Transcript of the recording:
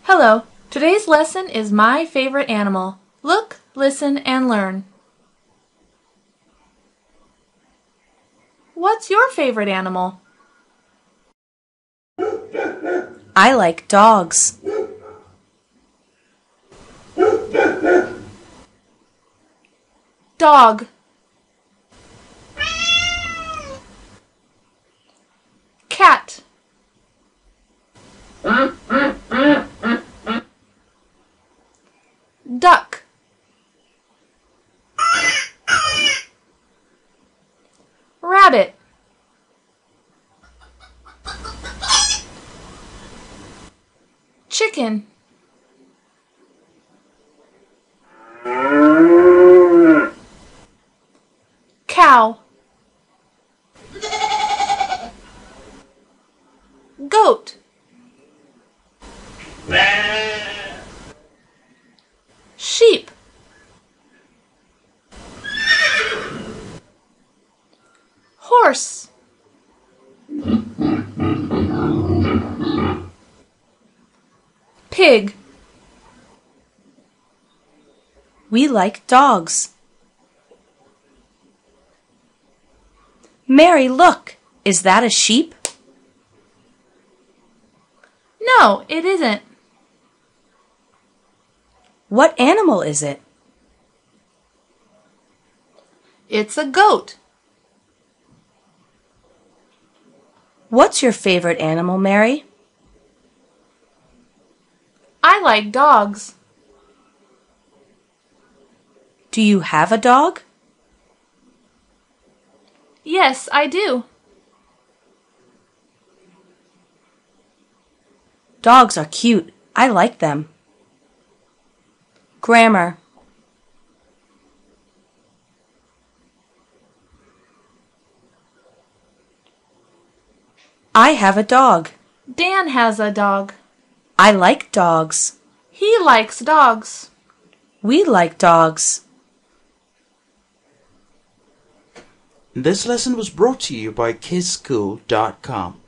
Hello, today's lesson is my favorite animal. Look, listen, and learn. What's your favorite animal? I like dogs. Dog. Cat. Duck. Rabbit. Chicken. Cow. Goat. Sheep. Horse. Pig. We like dogs. Mary, look! Is that a sheep? No, it isn't. What animal is it? It's a goat. What's your favorite animal, Mary? I like dogs. Do you have a dog? Yes, I do. Dogs are cute. I like them. Grammar. I have a dog. Dan has a dog. I like dogs. He likes dogs. We like dogs. This lesson was brought to you by kidsschool.com.